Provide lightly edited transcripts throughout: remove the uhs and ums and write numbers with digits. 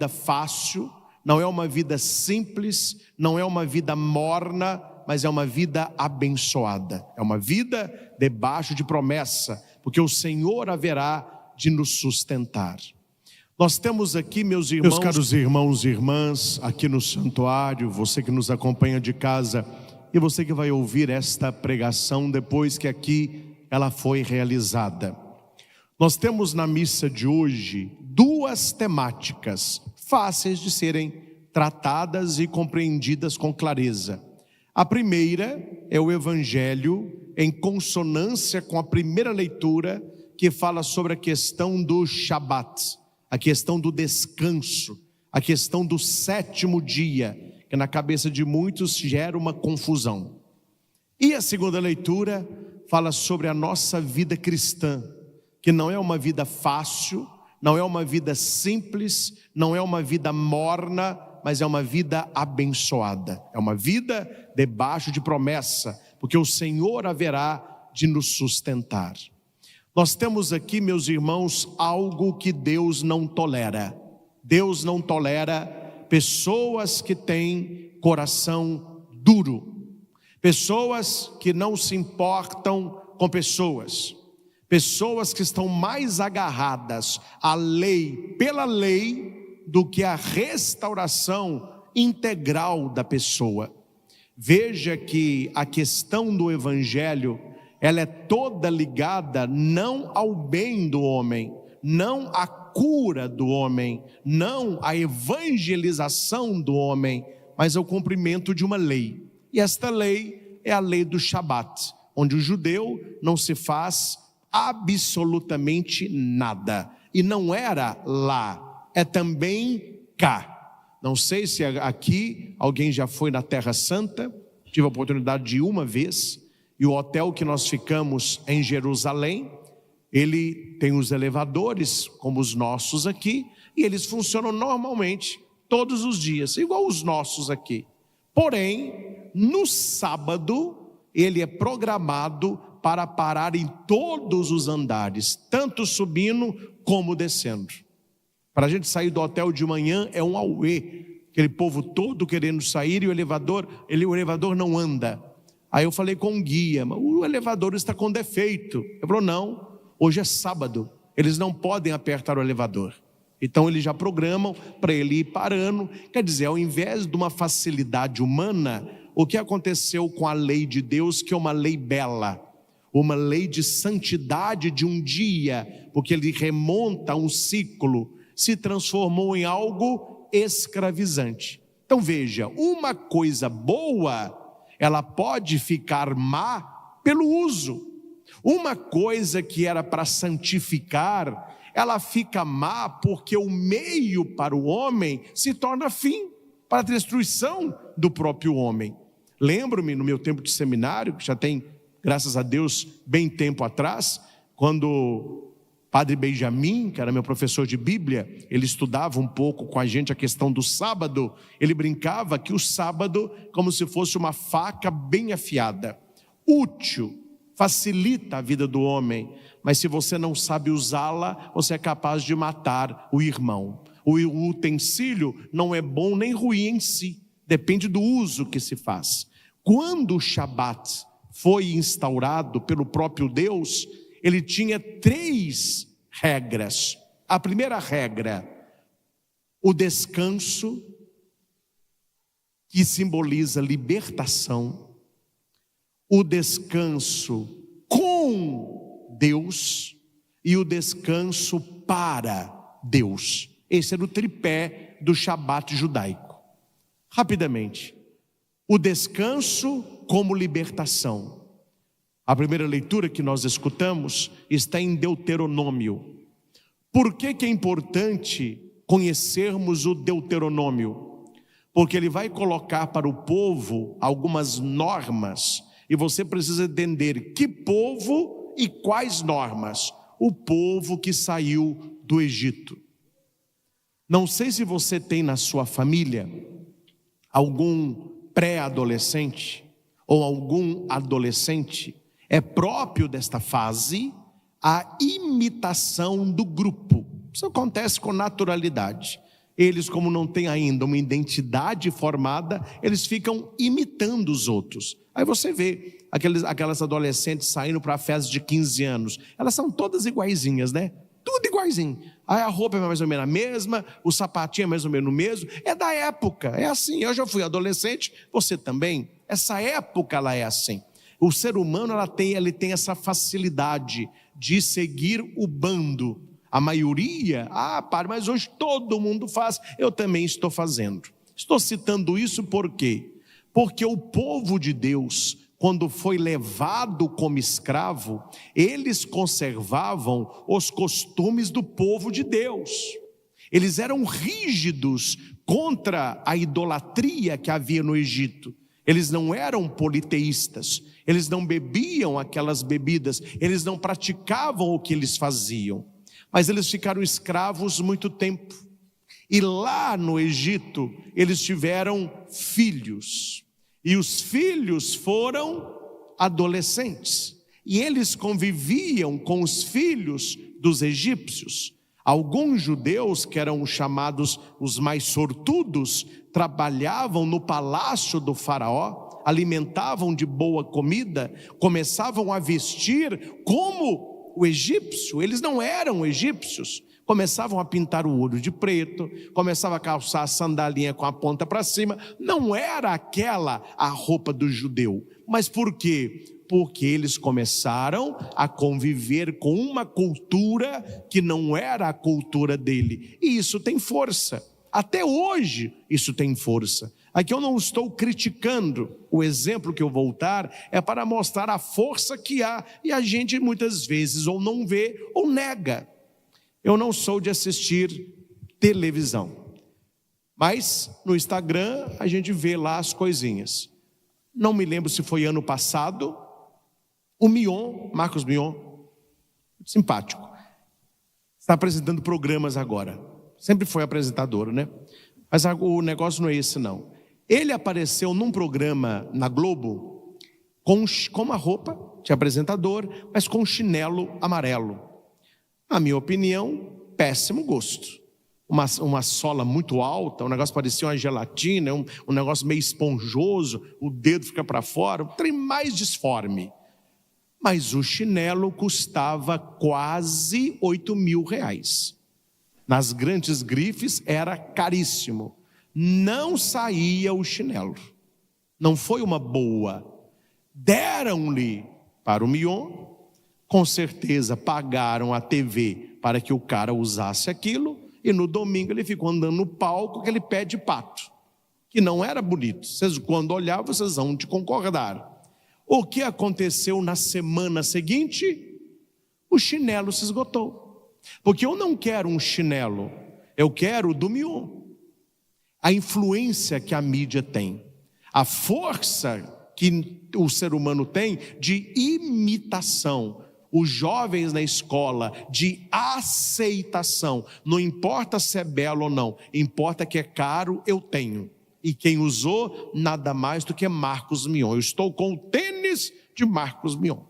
vida fácil, não é uma vida simples, não é uma vida morna, mas é uma vida abençoada. É uma vida debaixo de promessa, porque o Senhor haverá de nos sustentar. Nós temos aqui, meus caros irmãos e irmãs, aqui no santuário, você que nos acompanha de casa e você que vai ouvir esta pregação depois que aqui ela foi realizada. Nós temos na missa de hoje duas temáticas fáceis de serem tratadas e compreendidas com clareza. A primeira é o Evangelho em consonância com a primeira leitura, que fala sobre a questão do Shabat, a questão do descanso, a questão do sétimo dia, que na cabeça de muitos gera uma confusão. E a segunda leitura fala sobre a nossa vida cristã, que não é uma vida fácil, não é uma vida simples, não é uma vida morna, mas é uma vida abençoada. É uma vida debaixo de promessa, porque o Senhor haverá de nos sustentar. Nós temos aqui, meus irmãos, algo que Deus não tolera. Deus não tolera pessoas que têm coração duro, pessoas que não se importam com pessoas que estão mais agarradas à lei, pela lei, do que a restauração integral da pessoa. Veja que a questão do Evangelho, ela é toda ligada não ao bem do homem, não à cura do homem, não à evangelização do homem, mas ao cumprimento de uma lei. E esta lei é a lei do Shabat, onde o judeu não se faz absolutamente nada. E não era lá, é também cá. Não sei se aqui alguém já foi na Terra Santa. Tive a oportunidade de ir uma vez. E o hotel que nós ficamos em Jerusalém, ele tem os elevadores, como os nossos aqui, e eles funcionam normalmente, todos os dias, igual os nossos aqui. Porém, no sábado, ele é programado para parar em todos os andares, tanto subindo como descendo. Para a gente sair do hotel de manhã é um auê, aquele povo todo querendo sair e o elevador não anda. Aí eu falei com o guia, mas o elevador está com defeito. Ele falou, não, hoje é sábado, eles não podem apertar o elevador. Então eles já programam para ele ir parando. Quer dizer, ao invés de uma facilidade humana, o que aconteceu com a lei de Deus, que é uma lei bela, uma lei de santidade de um dia, porque ele remonta a um ciclo, se transformou em algo escravizante. Então veja, uma coisa boa, ela pode ficar má pelo uso. Uma coisa que era para santificar, ela fica má porque o meio para o homem se torna fim, para a destruição do próprio homem. Lembro-me no meu tempo de seminário, que já tem, graças a Deus, bem tempo atrás, quando Padre Benjamin, que era meu professor de Bíblia, ele estudava um pouco com a gente a questão do sábado. Ele brincava que o sábado, como se fosse uma faca bem afiada, útil, facilita a vida do homem, mas se você não sabe usá-la, você é capaz de matar o irmão. O utensílio não é bom nem ruim em si, depende do uso que se faz. Quando o Shabat foi instaurado pelo próprio Deus, ele tinha 3 regras. A primeira regra, o descanso, que simboliza libertação, o descanso com Deus e o descanso para Deus. Esse era o tripé do Shabat judaico. Rapidamente, o descanso como libertação. A primeira leitura que nós escutamos está em Deuteronômio. Por que é importante conhecermos o Deuteronômio? Porque ele vai colocar para o povo algumas normas, e você precisa entender que povo e quais normas. O povo que saiu do Egito. Não sei se você tem na sua família algum pré-adolescente ou algum adolescente. É próprio desta fase a imitação do grupo. Isso acontece com naturalidade. Eles, como não têm ainda uma identidade formada, eles ficam imitando os outros. Aí você vê aquelas adolescentes saindo para a festa de 15 anos, elas são todas iguaizinhas, né? Tudo iguaizinho. Aí a roupa é mais ou menos a mesma, o sapatinho é mais ou menos o mesmo, é da época, é assim. Eu já fui adolescente, você também. Essa época ela é assim. O ser humano ele tem essa facilidade de seguir o bando. A maioria, mas hoje todo mundo faz, eu também estou fazendo. Estou citando isso por quê? Porque o povo de Deus, quando foi levado como escravo, eles conservavam os costumes do povo de Deus. Eles eram rígidos contra a idolatria que havia no Egito. Eles não eram politeístas, eles não bebiam aquelas bebidas, eles não praticavam o que eles faziam. Mas eles ficaram escravos muito tempo. E lá no Egito, eles tiveram filhos. E os filhos foram adolescentes. E eles conviviam com os filhos dos egípcios. Alguns judeus, que eram chamados os mais sortudos, trabalhavam no palácio do faraó, alimentavam de boa comida, começavam a vestir como o egípcio. Eles não eram egípcios, começavam a pintar o olho de preto, começavam a calçar a sandalinha com a ponta para cima. Não era aquela a roupa do judeu. Mas por quê? Porque eles começaram a conviver com uma cultura que não era a cultura dele, e isso tem força. Até hoje isso tem força. Aqui eu não estou criticando, o exemplo que eu vou dar é para mostrar a força que há, e a gente muitas vezes ou não vê ou nega. Eu não sou de assistir televisão, mas no Instagram a gente vê lá as coisinhas. Não me lembro se foi ano passado, o Mion, Marcos Mion, simpático, está apresentando programas agora. Sempre foi apresentador, né? Mas o negócio não é esse não. Ele apareceu num programa na Globo com uma roupa de apresentador, mas com um chinelo amarelo. Na minha opinião, péssimo gosto. Uma sola muito alta, um negócio parecia uma gelatina, um negócio meio esponjoso, o dedo fica para fora, um trem mais disforme. Mas o chinelo custava quase R$8.000. Nas grandes grifes era caríssimo. Não saía o chinelo. Não foi uma boa. Deram-lhe para o Mion, com certeza pagaram a TV para que o cara usasse aquilo, e no domingo ele ficou andando no palco com aquele pé de pato, que não era bonito. Vocês, quando olhar, vocês vão de concordar. O que aconteceu na semana seguinte? O chinelo se esgotou. Porque eu não quero um chinelo, eu quero o do Mion. A influência que a mídia tem, a força que o ser humano tem de imitação, os jovens na escola de aceitação, não importa se é belo ou não, importa que é caro, eu tenho. E quem usou, nada mais do que Marcos Mion. Eu estou com o tênis de Marcos Mion.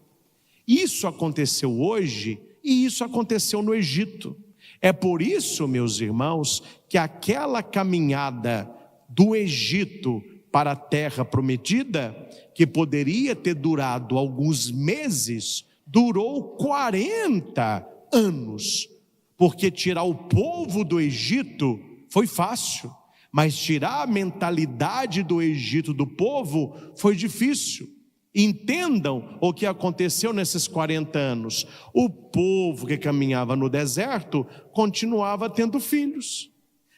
Isso aconteceu hoje e isso aconteceu no Egito. É por isso, meus irmãos, que aquela caminhada do Egito para a terra prometida, que poderia ter durado alguns meses, durou 40 anos. Porque tirar o povo do Egito foi fácil, mas tirar a mentalidade do Egito do povo foi difícil. Entendam o que aconteceu nesses 40 anos. O povo que caminhava no deserto continuava tendo filhos.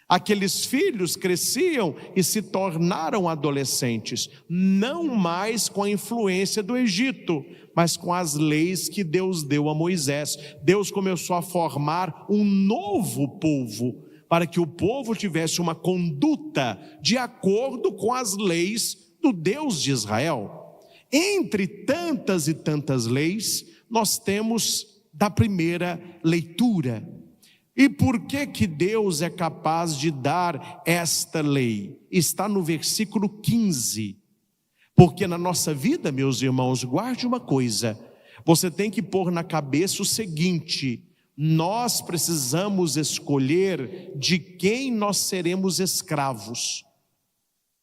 Aqueles filhos cresciam e se tornaram adolescentes, não mais com a influência do Egito, mas com as leis que Deus deu a Moisés. Deus começou a formar um novo povo, para que o povo tivesse uma conduta de acordo com as leis do Deus de Israel. Entre tantas e tantas leis, nós temos da primeira leitura. E por que Deus é capaz de dar esta lei? Está no versículo 15. Porque na nossa vida, meus irmãos, guarde uma coisa: você tem que pôr na cabeça o seguinte: Nós precisamos escolher de quem nós seremos escravos.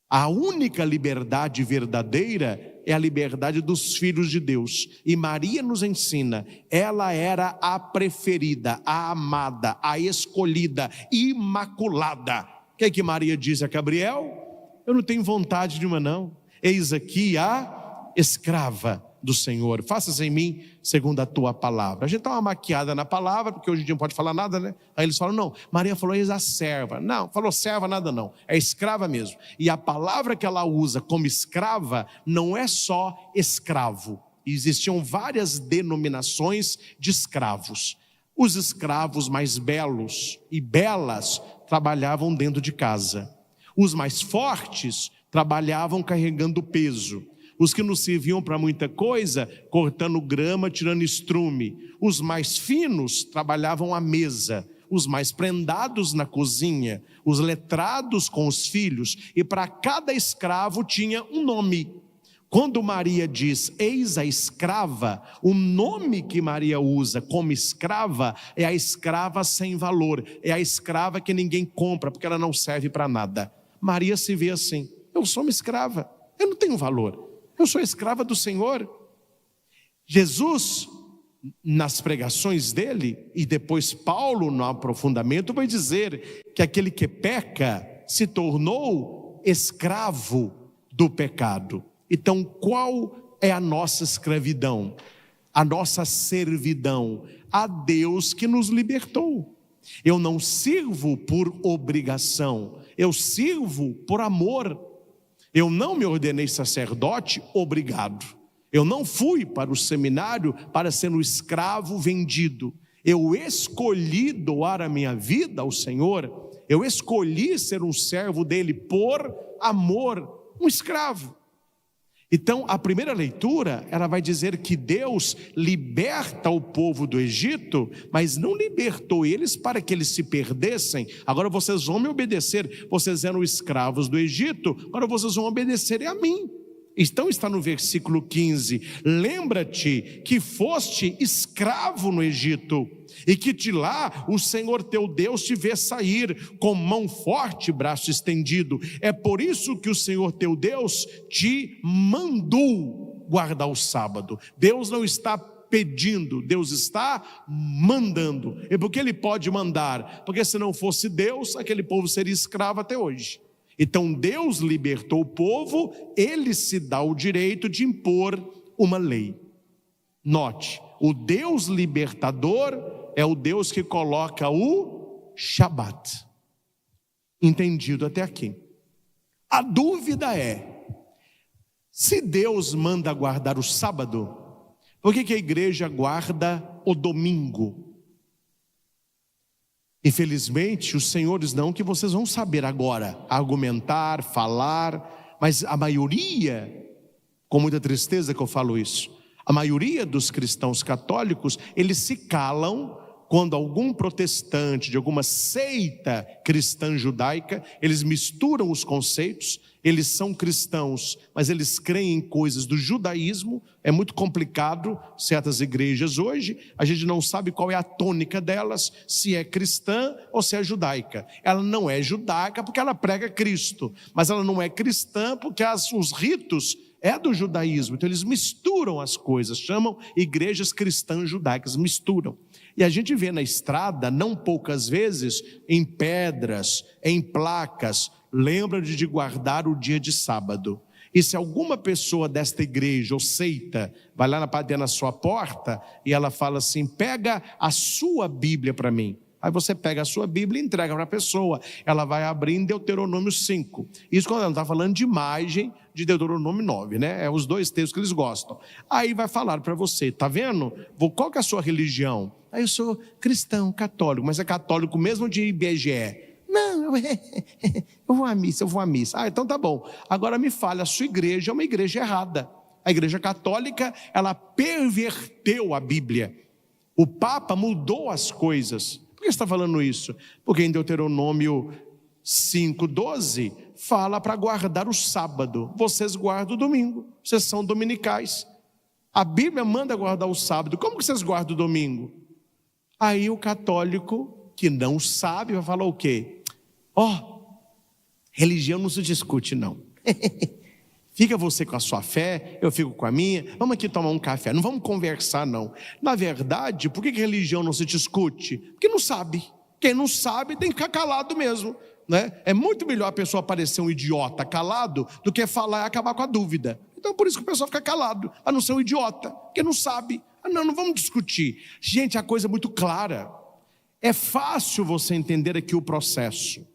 A única liberdade verdadeira é a liberdade dos filhos de Deus. E Maria nos ensina, ela era a preferida, a amada, a escolhida, imaculada. O que é que Maria diz a Gabriel? Eu não tenho vontade de uma não. Eis aqui a escrava do Senhor, faças em mim segundo a tua palavra. A gente dá uma maquiada na palavra, porque hoje em dia não pode falar nada, né? Aí eles falam, não, Maria falou, eis a serva. Não, falou serva nada não, é escrava mesmo. E a palavra que ela usa como escrava, não é só escravo. Existiam várias denominações de escravos. Os escravos mais belos e belas trabalhavam dentro de casa. Os mais fortes trabalhavam carregando peso. Os que não serviam para muita coisa, cortando grama, tirando estrume. Os mais finos trabalhavam à mesa. Os mais prendados na cozinha. Os letrados com os filhos. E para cada escravo tinha um nome. Quando Maria diz, eis a escrava, o nome que Maria usa como escrava é a escrava sem valor. É a escrava que ninguém compra, porque ela não serve para nada. Maria se vê assim, eu sou uma escrava, eu não tenho valor. Eu sou escrava do Senhor. Jesus, nas pregações dele, e depois Paulo no aprofundamento, vai dizer que aquele que peca se tornou escravo do pecado. Então, qual é a nossa escravidão? A nossa servidão a Deus que nos libertou. Eu não sirvo por obrigação, eu sirvo por amor. Eu não me ordenei sacerdote obrigado. Eu não fui para o seminário para ser um escravo vendido. Eu escolhi doar a minha vida ao Senhor. Eu escolhi ser um servo dele por amor, um escravo. Então, a primeira leitura, ela vai dizer que Deus liberta o povo do Egito, mas não libertou eles para que eles se perdessem. Agora vocês vão me obedecer, vocês eram escravos do Egito, agora vocês vão obedecer a mim. Então está no versículo 15, lembra-te que foste escravo no Egito, e que de lá o Senhor teu Deus te vê sair com mão forte e braço estendido. É por isso que o Senhor teu Deus te mandou guardar o sábado. Deus não está pedindo, Deus está mandando. E por que Ele pode mandar? Porque se não fosse Deus, aquele povo seria escravo até hoje. Então Deus libertou o povo, Ele se dá o direito de impor uma lei. Note, o Deus libertador é o Deus que coloca o Shabat. Entendido até aqui. A dúvida é, se Deus manda guardar o sábado, por que a igreja guarda o domingo? Infelizmente, os senhores não, que vocês vão saber agora argumentar, falar, mas a maioria, com muita tristeza que eu falo isso, a maioria dos cristãos católicos, eles se calam quando algum protestante de alguma seita cristã judaica, eles misturam os conceitos, eles são cristãos, mas eles creem em coisas do judaísmo. É muito complicado certas igrejas hoje, a gente não sabe qual é a tônica delas, se é cristã ou se é judaica. Ela não é judaica porque ela prega Cristo, mas ela não é cristã porque os ritos é do judaísmo. Então eles misturam as coisas, chamam igrejas cristãs judaicas, misturam. E a gente vê na estrada, não poucas vezes, em pedras, em placas, lembra de guardar o dia de sábado. E se alguma pessoa desta igreja ou seita vai lá na sua porta e ela fala assim, pega a sua Bíblia para mim. Aí você pega a sua Bíblia e entrega para a pessoa. Ela vai abrir em Deuteronômio 5. Isso quando ela não está falando de imagem de Deuteronômio 9, né? É os dois textos que eles gostam. Aí vai falar para você, tá vendo? Qual que é a sua religião? Aí eu sou cristão, católico, mas é católico mesmo de IBGE. Não, eu vou à missa. Ah, então tá bom. Agora me fale, a sua igreja é uma igreja errada. A igreja católica, ela perverteu a Bíblia. O Papa mudou as coisas. Por que você está falando isso? Porque em Deuteronômio 5:12 fala para guardar o sábado. Vocês guardam o domingo, vocês são dominicais. A Bíblia manda guardar o sábado. Como que vocês guardam o domingo? Aí o católico que não sabe vai falar o quê? Religião não se discute não. Fica você com a sua fé, eu fico com a minha, vamos aqui tomar um café, não vamos conversar não. Na verdade, por que religião não se discute? Porque não sabe. Quem não sabe tem que ficar calado mesmo, né? É muito melhor a pessoa parecer um idiota calado do que falar e acabar com a dúvida. Então por isso que o pessoal fica calado, a não ser um idiota, porque não sabe. Não vamos discutir. Gente, a coisa é muito clara. É fácil você entender aqui o processo.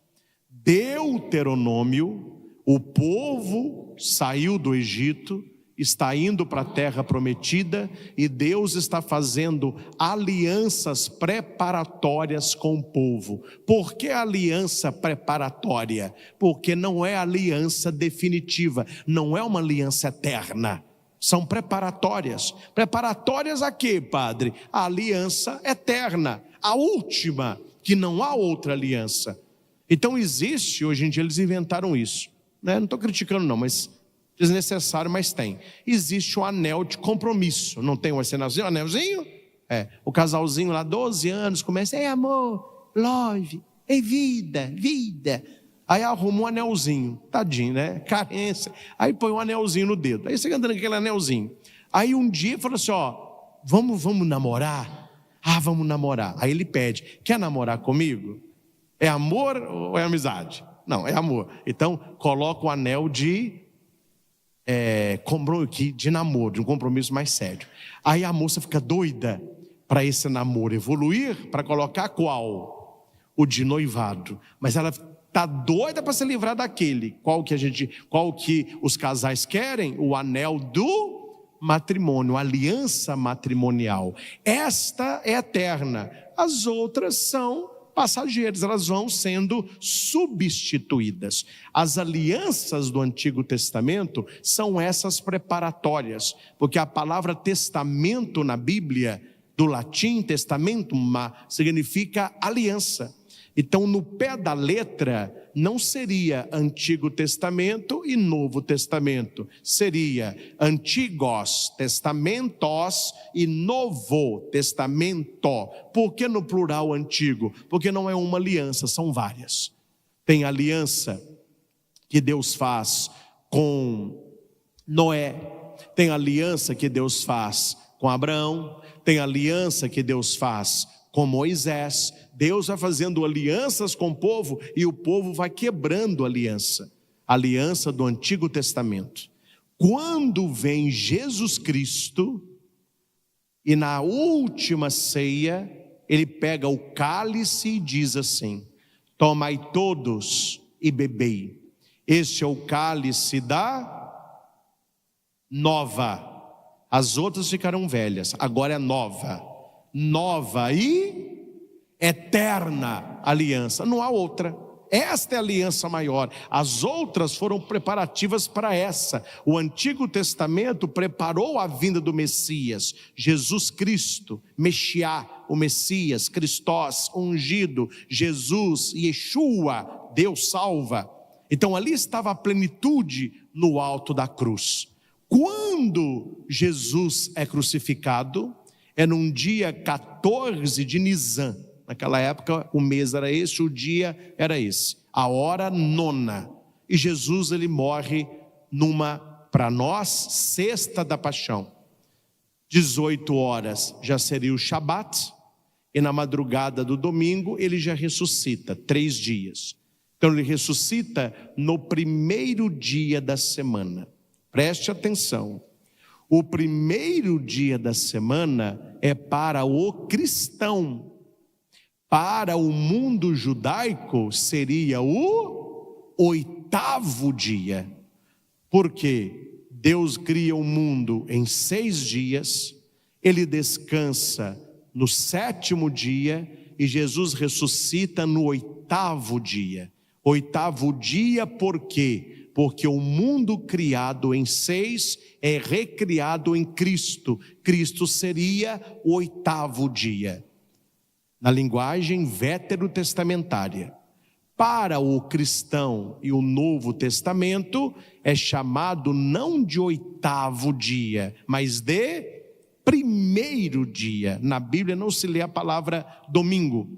Deuteronômio, o povo saiu do Egito, está indo para a terra prometida e Deus está fazendo alianças preparatórias com o povo. Por que aliança preparatória? Porque não é aliança definitiva, não é uma aliança eterna. São preparatórias. Preparatórias a quê, padre? A aliança eterna, a última, que não há outra aliança. Então existe, hoje em dia eles inventaram isso, né? Não estou criticando não, mas desnecessário, mas tem. Existe o anel de compromisso, não tem um anelzinho? O casalzinho lá, 12 anos, começa, amor, love, vida. Aí arruma um anelzinho, tadinho, né? Carência. Aí põe um anelzinho no dedo. Aí você andando com aquele anelzinho. Aí um dia fala assim, vamos namorar? Vamos namorar. Aí ele pede, quer namorar comigo? É amor ou é amizade? Não, é amor. Então coloca o anel de namoro, de um compromisso mais sério. Aí a moça fica doida para esse namoro evoluir, para colocar qual? O de noivado. Mas ela está doida para se livrar daquele. Qual que os casais querem? O anel do matrimônio, aliança matrimonial. Esta é eterna. As outras são passageiras, elas vão sendo substituídas. As alianças do Antigo Testamento são essas preparatórias, porque a palavra testamento na Bíblia, do latim testamentum, significa aliança. Então, no pé da letra, não seria Antigo Testamento e Novo Testamento. Seria Antigos Testamentos e Novo Testamento. Por que no plural antigo? Porque não é uma aliança, são várias. Tem aliança que Deus faz com Noé. Tem aliança que Deus faz com Abraão. Tem aliança que Deus faz com Moisés. Deus vai fazendo alianças com o povo e o povo vai quebrando aliança. Aliança do Antigo Testamento. Quando vem Jesus Cristo e na última ceia ele pega o cálice e diz assim: tomai todos e bebei. Este é o cálice da nova. As outras ficaram velhas, agora é nova e eterna aliança. Não há outra. Esta é a aliança maior. As outras foram preparativas para essa. O Antigo Testamento preparou a vinda do Messias, Jesus Cristo, Mexiá, o Messias, Cristós, ungido, Jesus, Yeshua, Deus salva. Então ali estava a plenitude no alto da cruz. Quando Jesus é crucificado, é num dia 14 de Nisan. Naquela época o mês era esse, o dia era esse, a hora 9. E Jesus ele morre para nós, sexta da paixão. 18 horas já seria o Shabat, e na madrugada do domingo ele já ressuscita, 3 dias. Então ele ressuscita no primeiro dia da semana. Preste atenção. O primeiro dia da semana é para o cristão. Para o mundo judaico seria o 8º dia. Porque Deus cria o mundo em 6 dias, ele descansa no 7º dia e Jesus ressuscita no 8º dia. 8º dia por quê? Porque o mundo criado em 6 é recriado em Cristo. Cristo seria o 8º dia. Na linguagem veterotestamentária. Para o cristão e o Novo Testamento é chamado não de 8º dia, mas de 1º primeiro dia. Na Bíblia não se lê a palavra domingo,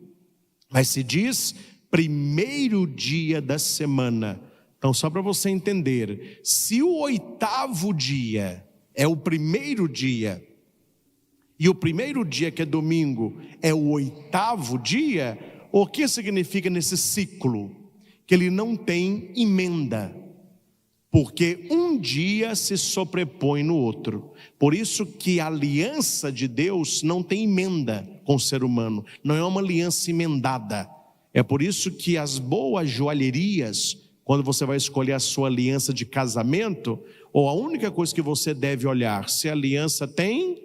mas se diz primeiro dia da semana. Então, só para você entender, se o 8º dia é o primeiro dia, e o primeiro dia, que é domingo, é o 8º dia, o que significa nesse ciclo? Que ele não tem emenda, porque um dia se sobrepõe no outro. Por isso que a aliança de Deus não tem emenda com o ser humano, não é uma aliança emendada. É por isso que as boas joalherias, quando você vai escolher a sua aliança de casamento, ou a única coisa que você deve olhar, se a aliança tem,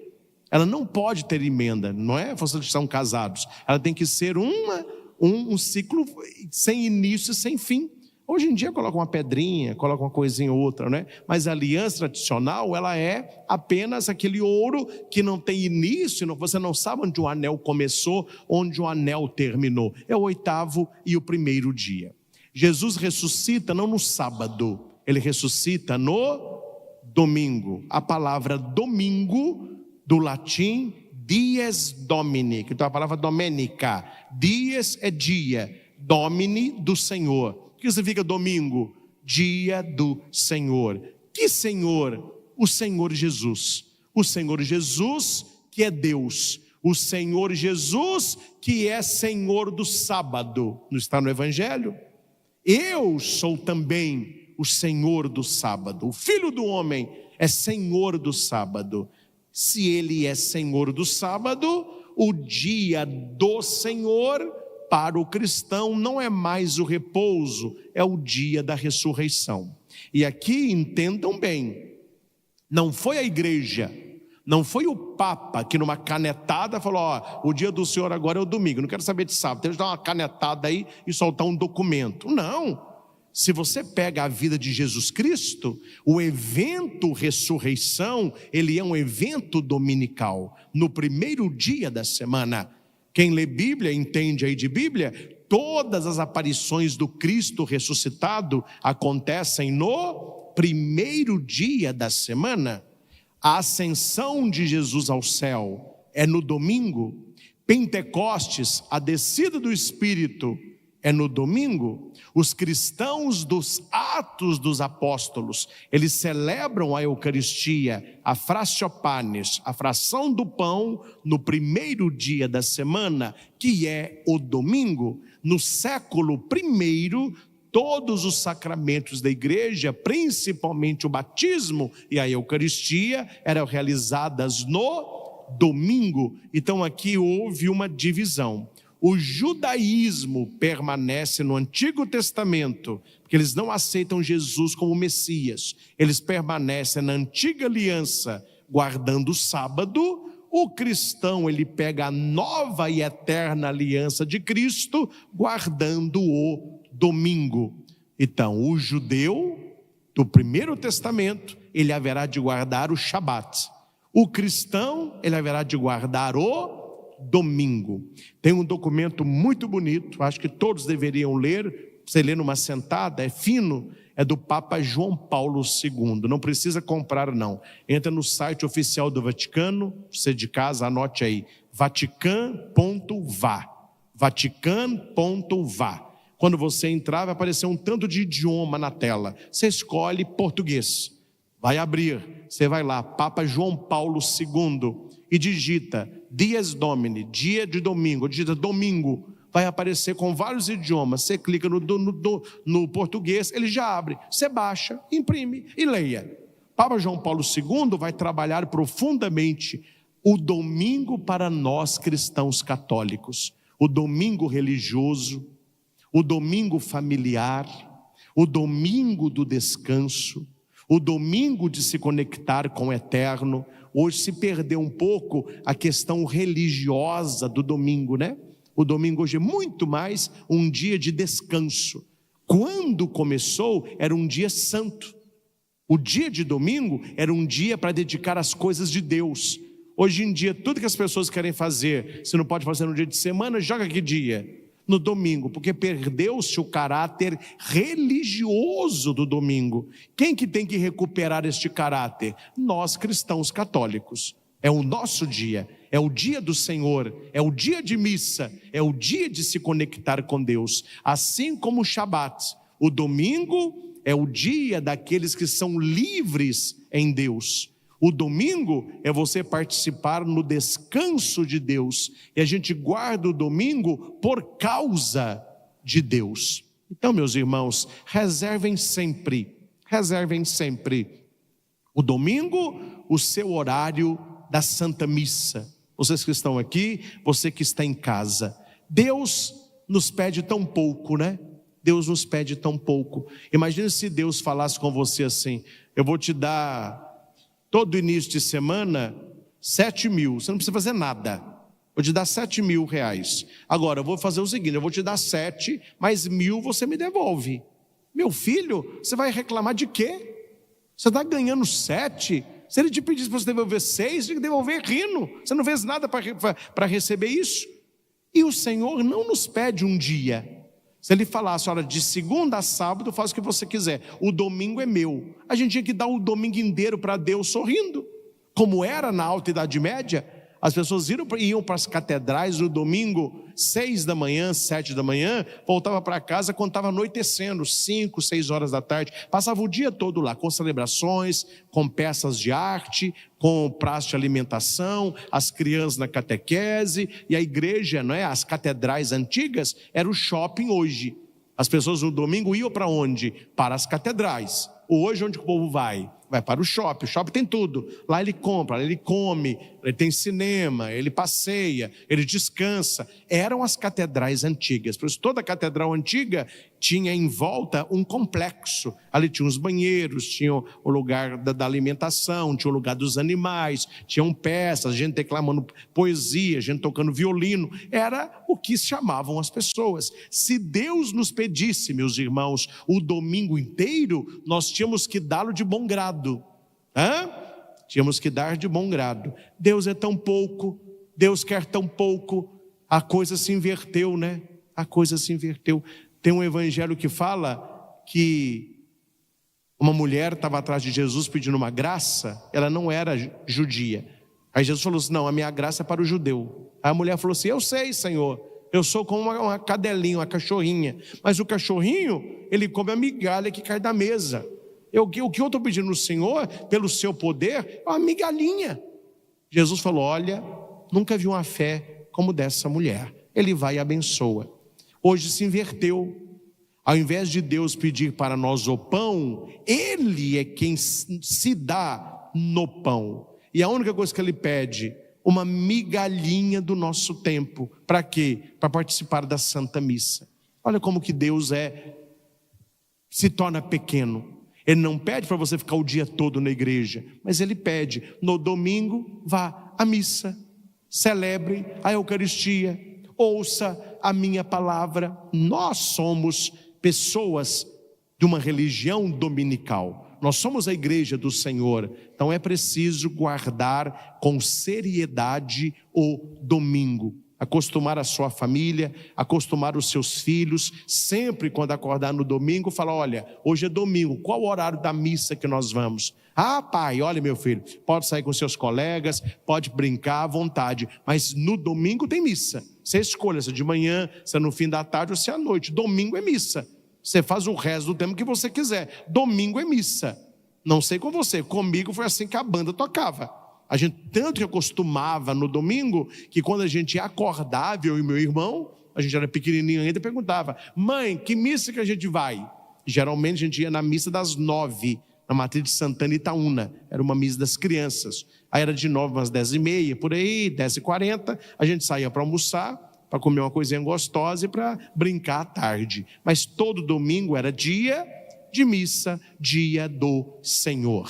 ela não pode ter emenda, não é? Vocês estão casados, ela tem que ser um ciclo sem início e sem fim. Hoje em dia coloca uma pedrinha, coloca uma coisinha ou outra, né? Mas a aliança tradicional, ela é apenas aquele ouro que não tem início, você não sabe onde o anel começou, onde o anel terminou. É o 8º e o primeiro dia. Jesus ressuscita não no sábado, ele ressuscita no domingo. A palavra domingo, do latim, dies domini, que é a palavra domenica. Dies é dia, domini do Senhor. O que significa domingo? Dia do Senhor. Que Senhor? O Senhor Jesus. O Senhor Jesus que é Deus. O Senhor Jesus que é Senhor do sábado. Não está no Evangelho? Eu sou também o Senhor do sábado. O Filho do homem é Senhor do sábado. Se ele é Senhor do sábado, o dia do Senhor para o cristão não é mais o repouso, é o dia da ressurreição. E aqui entendam bem, não foi a igreja, não foi o Papa que numa canetada falou, o dia do Senhor agora é o domingo, não quero saber de sábado, tem que dar uma canetada aí e soltar um documento. Não, se você pega a vida de Jesus Cristo, o evento ressurreição, ele é um evento dominical, no primeiro dia da semana. Quem lê Bíblia, entende aí de Bíblia, todas as aparições do Cristo ressuscitado acontecem no primeiro dia da semana. A ascensão de Jesus ao céu é no domingo. Pentecostes, a descida do Espírito, é no domingo. Os cristãos dos Atos dos Apóstolos, eles celebram a Eucaristia, a fraciopanes, a fração do pão, no primeiro dia da semana, que é o domingo. No século I, todos os sacramentos da igreja, principalmente o batismo e a Eucaristia, eram realizadas no domingo. Então aqui houve uma divisão. O judaísmo permanece no Antigo Testamento, porque eles não aceitam Jesus como Messias. Eles permanecem na Antiga Aliança, guardando o sábado. O cristão, ele pega a nova e eterna aliança de Cristo, guardando o domingo. Então, o judeu do Primeiro Testamento, ele haverá de guardar o Shabat. O cristão, ele haverá de guardar o domingo. Tem um documento muito bonito, acho que todos deveriam ler, você lê numa sentada, é fino, é do Papa João Paulo II, não precisa comprar não, entra no site oficial do Vaticano, você de casa anote aí, vatican.va, quando você entrar vai aparecer um tanto de idioma na tela, você escolhe português, vai abrir, você vai lá, Papa João Paulo II, e digita Dies Domini, dia de domingo, digita domingo, vai aparecer com vários idiomas, você clica no português, ele já abre, você baixa, imprime e leia. Papa João Paulo II vai trabalhar profundamente o domingo para nós cristãos católicos, o domingo religioso, o domingo familiar, o domingo do descanso, o domingo de se conectar com o eterno. Hoje se perdeu um pouco a questão religiosa do domingo, né? O domingo hoje é muito mais um dia de descanso. Quando começou, era um dia santo. O dia de domingo era um dia para dedicar às coisas de Deus. Hoje em dia, tudo que as pessoas querem fazer, se não pode fazer no dia de semana, joga que dia? No domingo, porque perdeu-se o caráter religioso do domingo. Quem que tem que recuperar este caráter? Nós cristãos católicos. É o nosso dia, é o dia do Senhor, é o dia de missa, é o dia de se conectar com Deus. Assim como o Shabat, o domingo é o dia daqueles que são livres em Deus. O domingo é você participar no descanso de Deus. E a gente guarda o domingo por causa de Deus. Então, meus irmãos, reservem sempre o domingo, o seu horário da Santa Missa. Vocês que estão aqui, você que está em casa. Deus nos pede tão pouco, né? Deus nos pede tão pouco. Imagine se Deus falasse com você assim: eu vou te dar todo início de semana 7.000, você não precisa fazer nada. Vou te dar 7.000 reais. Agora, eu vou fazer o seguinte: eu vou te dar 7, mais 1.000 você me devolve. Meu filho, você vai reclamar de quê? Você está ganhando 7. Se ele te pedisse para você devolver 6, tem que devolver rindo. Você não fez nada para receber isso. E o Senhor não nos pede um dia. Se ele falasse: olha, de segunda a sábado faz o que você quiser, o domingo é meu. A gente tinha que dar o domingo inteiro para Deus sorrindo. Como era na Alta Idade Média, as pessoas iam para as catedrais no domingo, 6 da manhã, 7 da manhã, voltava para casa quando estava anoitecendo, 5, 6 horas da tarde, passava o dia todo lá, com celebrações, com peças de arte, com praça de alimentação, as crianças na catequese, e a igreja, não é? As catedrais antigas, era o shopping hoje. As pessoas no domingo iam para onde? Para as catedrais. Hoje, onde o povo vai? Vai para o shopping tem tudo. Lá ele compra, lá ele come, ele tem cinema, ele passeia, ele descansa. Eram as catedrais antigas. Por isso, toda catedral antiga tinha em volta um complexo. Ali tinha os banheiros, tinha o lugar da alimentação, tinha o lugar dos animais, tinham peças, gente declamando poesia, gente tocando violino. Era o que chamavam as pessoas. Se Deus nos pedisse, meus irmãos, o domingo inteiro, nós tínhamos que dá-lo de bom grado. Tínhamos que dar de bom grado. Deus é tão pouco, Deus quer tão pouco. A coisa se inverteu, né? A coisa se inverteu. Tem um evangelho que fala que uma mulher estava atrás de Jesus pedindo uma graça. Ela não era judia. Aí Jesus falou assim: não, a minha graça é para o judeu. Aí a mulher falou assim: eu sei, Senhor, eu sou como uma cadelinha, uma cachorrinha. Mas o cachorrinho, ele come a migalha que cai da mesa. O que eu estou pedindo no Senhor, pelo seu poder, é uma migalhinha. Jesus falou: olha, nunca vi uma fé como dessa mulher. Ele vai e abençoa. Hoje se inverteu. Ao invés de Deus pedir para nós o pão, Ele é quem se dá no pão. E a única coisa que Ele pede, uma migalhinha do nosso tempo. Para quê? Para participar da Santa Missa. Olha como que Deus se torna pequeno. Ele não pede para você ficar o dia todo na igreja, mas Ele pede: no domingo vá à missa, celebre a Eucaristia, ouça a minha palavra. Nós somos pessoas de uma religião dominical, nós somos a igreja do Senhor. Então é preciso guardar com seriedade o domingo. Acostumar a sua família, acostumar os seus filhos, sempre quando acordar no domingo, falar: olha, hoje é domingo, qual o horário da missa que nós vamos? Ah, pai, olha, meu filho, pode sair com seus colegas, pode brincar à vontade, mas no domingo tem missa. Você escolha se é de manhã, se é no fim da tarde ou se é à noite. Domingo é missa. Você faz o resto do tempo que você quiser. Domingo é missa. Não sei com você, comigo foi assim que a banda tocava. A gente tanto que acostumava no domingo, que quando a gente acordava, eu e meu irmão, a gente era pequenininho ainda, perguntava: mãe, que missa que a gente vai? Geralmente a gente ia na missa das 9, na matriz de Santana e Itaúna. Era uma missa das crianças. Aí era de 9 às 10h30, por aí, 10h40, a gente saía para almoçar, para comer uma coisinha gostosa e para brincar à tarde. Mas todo domingo era dia de missa, dia do Senhor.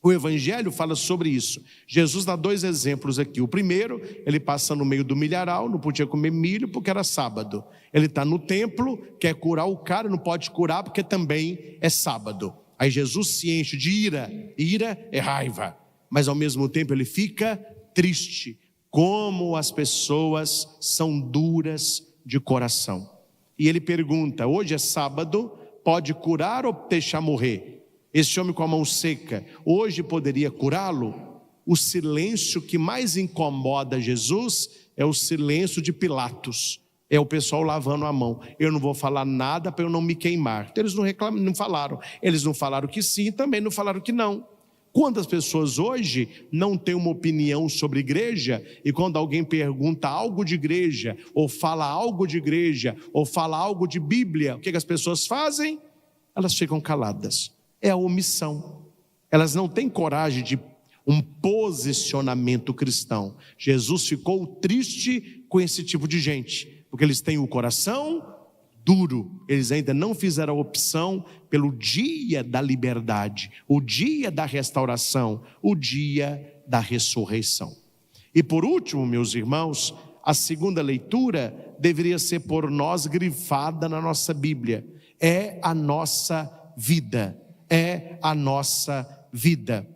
O Evangelho fala sobre isso. Jesus dá 2 exemplos aqui. O primeiro, ele passa no meio do milharal, não podia comer milho porque era sábado. Ele está no templo, quer curar o cara, não pode curar porque também é sábado. Aí Jesus se enche de ira. Ira é raiva, mas ao mesmo tempo ele fica triste. Como as pessoas são duras de coração. E ele pergunta: hoje é sábado, pode curar ou deixar morrer? Este homem com a mão seca, hoje poderia curá-lo? o silêncio que mais incomoda Jesus é o silêncio de Pilatos. É o pessoal lavando a mão. Eu não vou falar nada para eu não me queimar. Então, eles não falaram. Eles não falaram que sim, também não falaram que não. Quantas pessoas hoje não têm uma opinião sobre igreja, e quando alguém pergunta algo de igreja, ou fala algo de igreja, ou fala algo de Bíblia, o que as pessoas fazem? Elas ficam caladas. É a omissão. Elas não têm coragem de um posicionamento cristão. Jesus ficou triste com esse tipo de gente, porque eles têm o coração duro. Eles ainda não fizeram a opção pelo dia da liberdade, o dia da restauração, o dia da ressurreição. E por último, meus irmãos, a segunda leitura deveria ser por nós grifada na nossa Bíblia. É a nossa vida, é a nossa vida.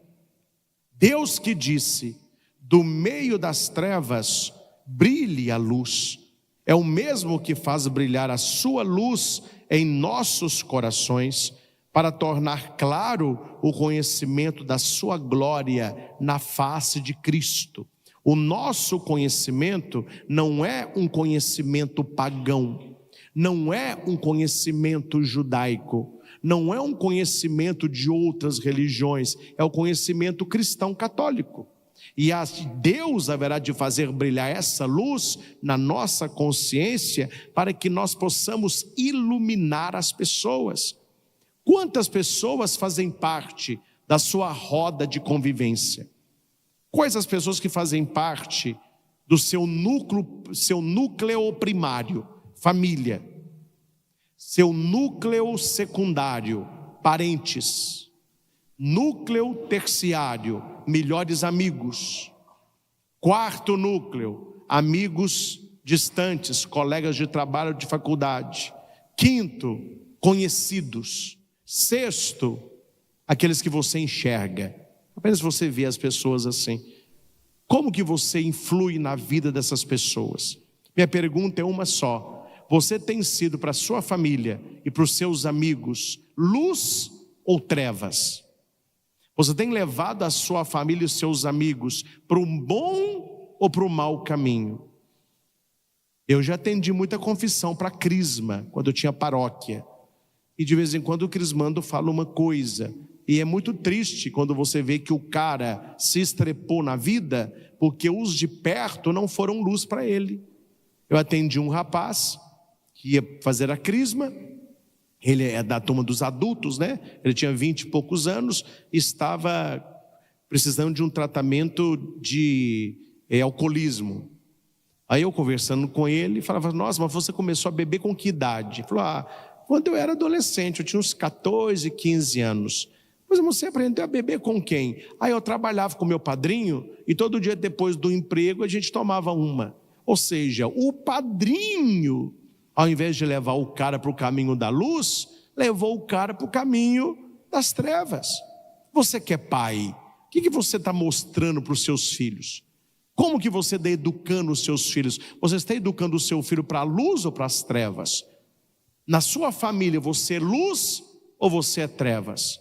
Deus que disse: do meio das trevas brilhe a luz, é o mesmo que faz brilhar a sua luz em nossos corações, para tornar claro o conhecimento da sua glória na face de Cristo. O nosso conhecimento não é um conhecimento pagão, não é um conhecimento judaico, não é um conhecimento de outras religiões, é o conhecimento cristão católico. E Deus haverá de fazer brilhar essa luz na nossa consciência, para que nós possamos iluminar as pessoas. Quantas pessoas fazem parte da sua roda de convivência? Quais as pessoas que fazem parte do seu núcleo primário, família? Seu núcleo secundário, parentes. Núcleo terciário, melhores amigos. Quarto núcleo, amigos distantes, colegas de trabalho, de faculdade. Quinto, conhecidos. Sexto, aqueles que você enxerga. Apenas você vê as pessoas assim. Como que você influi na vida dessas pessoas? Minha pergunta é uma só: você tem sido para a sua família e para os seus amigos luz ou trevas? Você tem levado a sua família e os seus amigos para um bom ou para um mau caminho? Eu já atendi muita confissão para crisma, quando eu tinha paróquia. E de vez em quando o crismando fala uma coisa. E é muito triste quando você vê que o cara se estrepou na vida, porque os de perto não foram luz para ele. Eu atendi um rapaz que ia fazer a crisma. Ele é da turma dos adultos, né? Ele tinha 20 e poucos anos, estava precisando de um tratamento de alcoolismo. Aí eu conversando com ele, falava: nossa, mas você começou a beber com que idade? Ele falou: quando eu era adolescente, eu tinha uns 14, 15 anos. Mas você aprendeu a beber com quem? Aí eu trabalhava com meu padrinho, e todo dia depois do emprego a gente tomava uma. Ou seja, o padrinho, ao invés de levar o cara para o caminho da luz, levou o cara para o caminho das trevas. Você que é pai, o que você está mostrando para os seus filhos? Como que você está educando os seus filhos? Você está educando o seu filho para a luz ou para as trevas? Na sua família, você é luz ou você é trevas?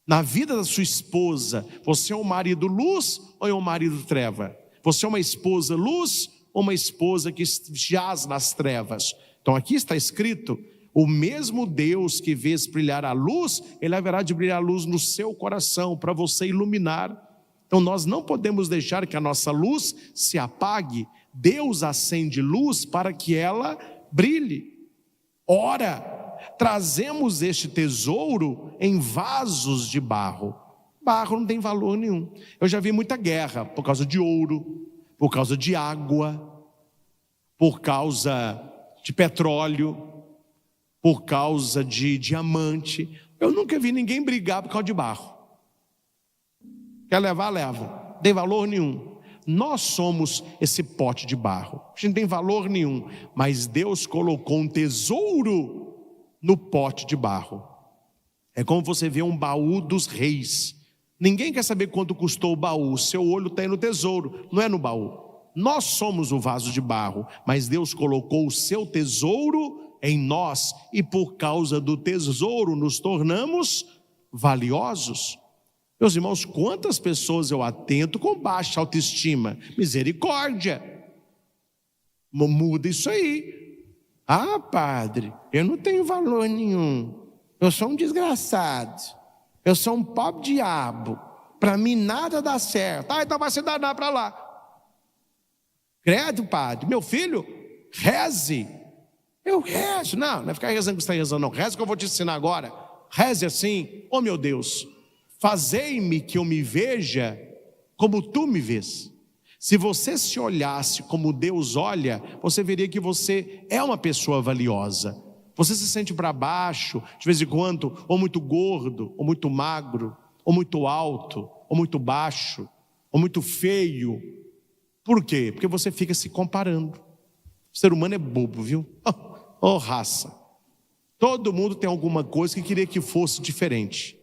Na vida da sua esposa, você é um marido luz ou é um marido treva? Você é uma esposa luz ou uma esposa que jaz nas trevas? Então aqui está escrito: o mesmo Deus que vês brilhar a luz, Ele haverá de brilhar a luz no seu coração, para você iluminar. Então nós não podemos deixar que a nossa luz se apague. Deus acende luz para que ela brilhe. Ora, trazemos este tesouro em vasos de barro. Barro não tem valor nenhum. Eu já vi muita guerra por causa de ouro, por causa de água, por causa de petróleo, por causa de diamante. Eu nunca vi ninguém brigar por causa de barro. Quer levar, leva. Não tem valor nenhum. Nós somos esse pote de barro. A gente não tem valor nenhum, mas Deus colocou um tesouro no pote de barro. É como você vê um baú dos reis. Ninguém quer saber quanto custou o baú. O seu olho está aí no tesouro, não é no baú. Nós somos o vaso de barro, mas Deus colocou o seu tesouro em nós, e por causa do tesouro nos tornamos valiosos. Meus irmãos, quantas pessoas eu atendo com baixa autoestima? Misericórdia. Muda isso aí. Ah, padre, eu não tenho valor nenhum. Eu sou um desgraçado. Eu sou um pobre diabo. Para mim nada dá certo. Ah, então vai se danar para lá. Credo, padre. Meu filho, reze. Eu rezo. Não é ficar rezando que você está rezando, não. Reze que eu vou te ensinar agora. Reze assim. Oh, meu Deus, fazei-me que eu me veja como tu me vês. Se você se olhasse como Deus olha, você veria que você é uma pessoa valiosa. Você se sente para baixo, de vez em quando, ou muito gordo, ou muito magro, ou muito alto, ou muito baixo, ou muito feio. Por quê? Porque você fica se comparando. O ser humano é bobo, viu? Oh, raça. Todo mundo tem alguma coisa que queria que fosse diferente.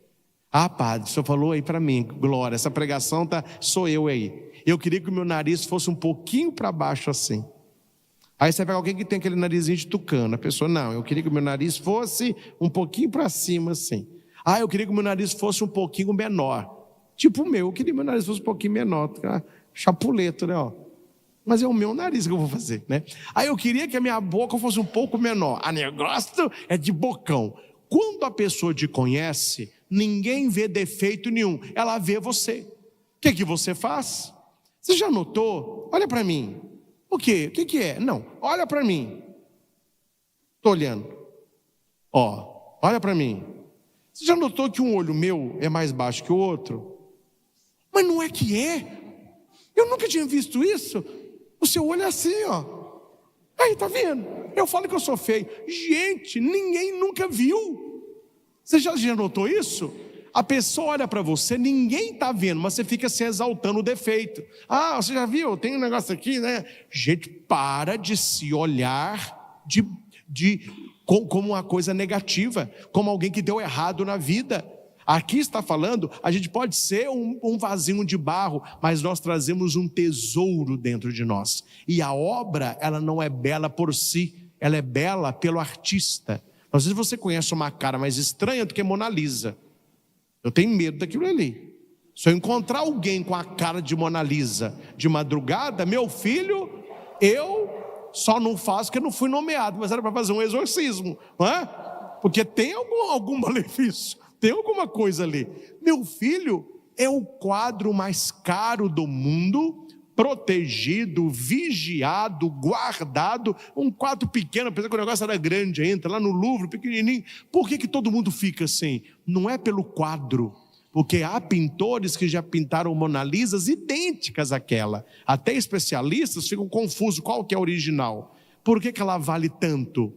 Ah, padre, o senhor falou aí para mim, glória, essa pregação sou eu aí. Eu queria que o meu nariz fosse um pouquinho para baixo assim. Aí você pega alguém que tem aquele narizinho de tucano. A pessoa, não, eu queria que o meu nariz fosse um pouquinho para cima assim. Ah, eu queria que o meu nariz fosse um pouquinho menor. Tipo o meu, eu queria que o meu nariz fosse um pouquinho menor. Chapuleto, né? Ó. Mas é o meu nariz que eu vou fazer, né? Aí eu queria que a minha boca fosse um pouco menor. A negócio é de bocão. Quando a pessoa te conhece, ninguém vê defeito nenhum. Ela vê você. O que você faz? Você já notou? Olha para mim. O quê? O que é? Não, olha para mim. Estou olhando. Ó, olha para mim. Você já notou que um olho meu é mais baixo que o outro? Mas não é que é. Eu nunca tinha visto isso. O seu olho é assim, ó. Aí, tá vendo? Eu falo que eu sou feio. Gente, ninguém nunca viu. Você já notou isso? A pessoa olha para você, ninguém está vendo, mas você fica se exaltando o defeito. Ah, você já viu? Tem um negócio aqui, né? Gente, para de se olhar como uma coisa negativa, como alguém que deu errado na vida. Aqui está falando, a gente pode ser um vasinho de barro, mas nós trazemos um tesouro dentro de nós. E a obra, ela não é bela por si, ela é bela pelo artista. Às vezes você conhece uma cara mais estranha do que Mona Lisa. Eu tenho medo daquilo ali. Se eu encontrar alguém com a cara de Mona Lisa de madrugada, meu filho, eu só não faço porque não fui nomeado, mas era para fazer um exorcismo, não é? Porque tem algum malefício, tem alguma coisa ali. Meu filho é o quadro mais caro do mundo, protegido, vigiado, guardado, um quadro pequeno, apesar que o negócio era grande ainda, lá no Louvre, pequenininho. Por que todo mundo fica assim? Não é pelo quadro, porque há pintores que já pintaram Mona Lisas idênticas àquela. Até especialistas ficam confusos qual que é a original. Por que ela vale tanto?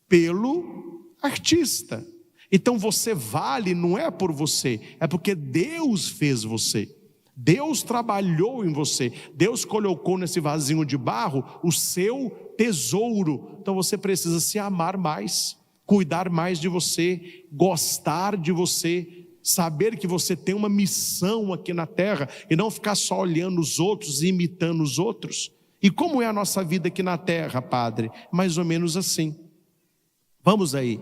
Pelo artista. Então você vale não é por você, é porque Deus fez você. Deus trabalhou em você, Deus colocou nesse vasinho de barro o seu tesouro. Então você precisa se amar mais, cuidar mais de você, gostar de você, saber que você tem uma missão aqui na terra e não ficar só olhando os outros e imitando os outros. E como é a nossa vida aqui na terra, Padre? Mais ou menos assim. Vamos aí,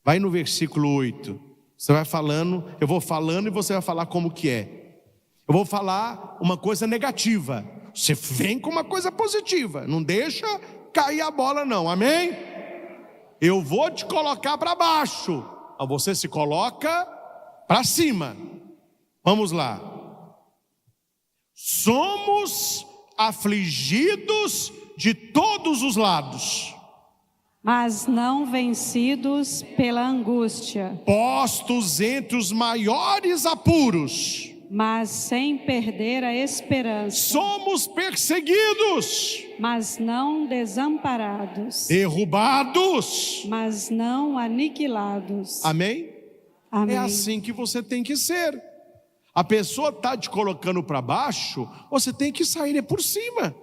vai no versículo 8, você vai falando, eu vou falando e você vai falar como que é. Eu vou falar uma coisa negativa, você vem com uma coisa positiva, não deixa cair a bola não, amém? Eu vou te colocar para baixo, você se coloca para cima. Vamos lá. Somos afligidos de todos os lados, mas não vencidos pela angústia, postos entre os maiores apuros, mas sem perder a esperança. Somos perseguidos, mas não desamparados. Derrubados, mas não aniquilados. Amém? Amém. É assim que você tem que ser. A pessoa está te colocando para baixo, você tem que sair por cima.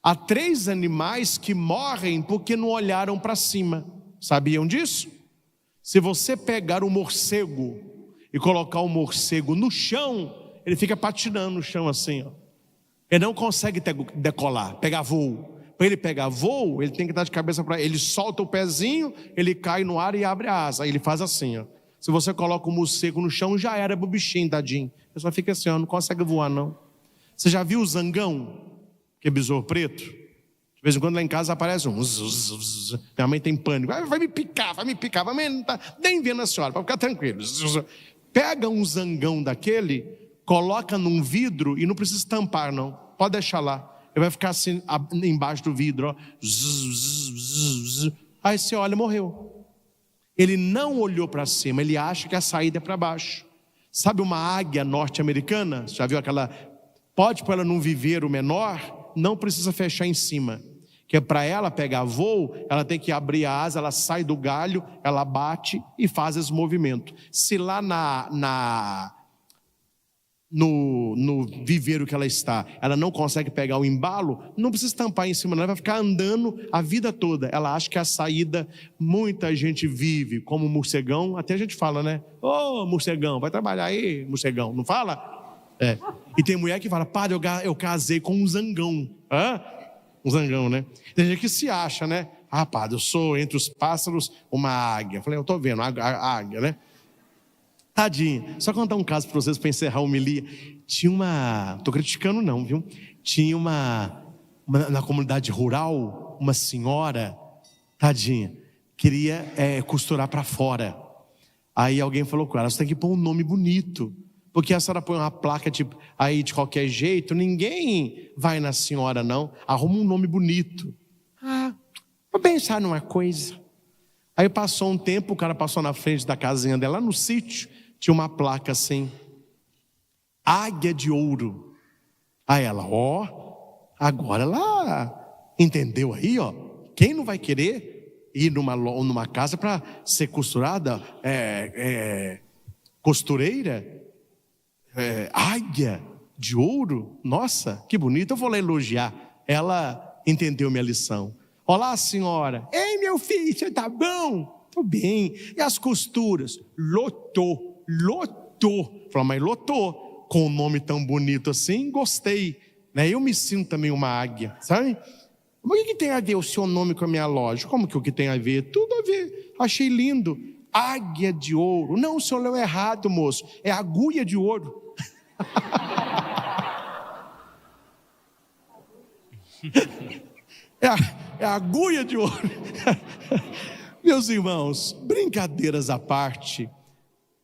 Há 3 animais que morrem porque não olharam para cima. Sabiam disso? Se você pegar um morcego e colocar o morcego no chão, ele fica patinando no chão assim, ó. Ele não consegue decolar, pegar voo. Para ele pegar voo, ele tem que estar de cabeça para ele. Ele solta o pezinho, ele cai no ar e abre a asa. Aí ele faz assim, ó. Se você coloca o morcego no chão, já era pro bichinho, tadinho. Ele só fica assim, ó, não consegue voar não. Você já viu o zangão, que é besouro preto? De vez em quando lá em casa aparece um... Minha mãe tem pânico. Vai me picar. Vai não tá nem vendo a senhora, para ficar tranquilo. Pega um zangão daquele, coloca num vidro e não precisa tampar não. Pode deixar lá. Ele vai ficar assim, embaixo do vidro, ó. Aí você olha, morreu. Ele não olhou para cima, ele acha que a saída é para baixo. Sabe uma águia norte-americana? Já viu aquela? Pode para ela num viveiro menor, não precisa fechar em cima. Que é para ela pegar voo, ela tem que abrir a asa, ela sai do galho, ela bate e faz esse movimento. Se lá no viveiro que ela está, ela não consegue pegar o embalo, não precisa tampar em cima, ela vai ficar andando a vida toda. Ela acha que a saída, muita gente vive como morcegão, até a gente fala, né? Ô, morcegão, vai trabalhar aí, morcegão, não fala? É. E tem mulher que fala, padre, eu casei com um zangão. Hã? Um zangão, né? Tem gente que se acha, né? Ah, padre, eu sou entre os pássaros uma águia. Eu falei, eu tô vendo, a águia, né? Tadinha. Só contar um caso para vocês para encerrar a homilia. Tinha uma... Tô criticando não, viu? Tinha uma na comunidade rural, uma senhora, tadinha, queria costurar para fora. Aí alguém falou com ela, você tem que pôr um nome bonito. Porque a senhora põe uma placa tipo, aí de qualquer jeito, ninguém vai na senhora não. Arruma um nome bonito. Ah, vou pensar numa coisa. Aí passou um tempo, o cara passou na frente da casinha dela, lá no sítio, tinha uma placa assim, Águia de Ouro. Aí ela, agora ela entendeu aí, quem não vai querer ir numa casa para ser costurada, costureira? Águia de ouro, nossa, que bonito, eu vou lá elogiar. Ela entendeu minha lição. Olá, senhora. Ei, meu filho, você tá bom? Tô bem. E as costuras? Lotou. Falei, mas lotou. Com um nome tão bonito assim, gostei. Né? Eu me sinto também uma águia, sabe? Mas o que tem a ver o seu nome com a minha loja? Como que o que tem a ver? Tudo a ver. Achei lindo. Águia de ouro. Não, o senhor leu errado, moço. É agulha de ouro. É a agulha de ouro. Meus irmãos, brincadeiras à parte,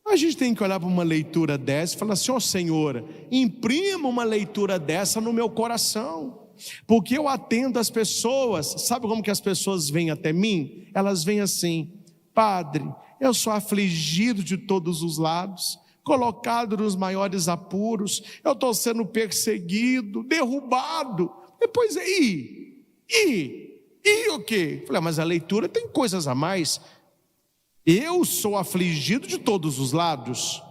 a gente tem que olhar para uma leitura dessa e falar assim, Senhor, imprima uma leitura dessa no meu coração, porque eu atendo as pessoas. Sabe como que as pessoas vêm até mim? Elas vêm assim, padre, eu sou afligido de todos os lados, colocado nos maiores apuros, eu estou sendo perseguido, derrubado. Depois, e o quê? Falei, mas a leitura tem coisas a mais. Eu sou afligido de todos os lados,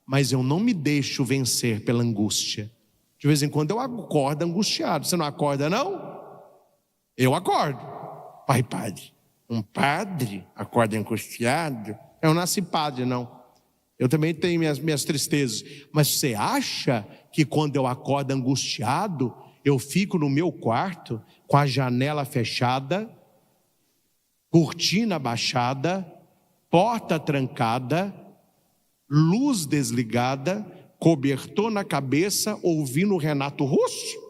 mas eu não me deixo vencer pela angústia. De vez em quando eu acordo angustiado. Você não acorda não? Eu acordo. Padre, um padre acorda angustiado? Eu não nasci padre não. Eu também tenho minhas tristezas. Mas você acha que quando eu acordo angustiado, eu fico no meu quarto com a janela fechada, cortina baixada, porta trancada, luz desligada, cobertor na cabeça, ouvindo o Renato Russo?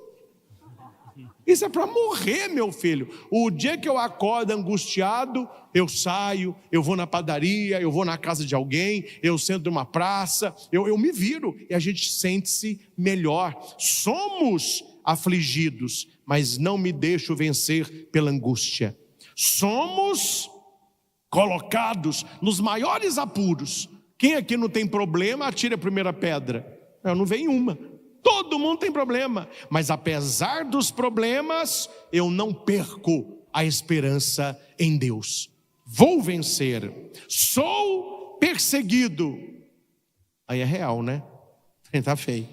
Isso é para morrer, meu filho. O dia que eu acordo angustiado, eu saio, eu vou na padaria, eu vou na casa de alguém, eu sento numa praça, eu me viro e a gente sente-se melhor. Somos afligidos, mas não me deixo vencer pela angústia. Somos colocados nos maiores apuros. Quem aqui não tem problema, atire a primeira pedra. Eu não venho uma. Todo mundo tem problema, mas apesar dos problemas, eu não perco a esperança em Deus. Vou vencer. Sou perseguido. Aí é real, né? Tá feio.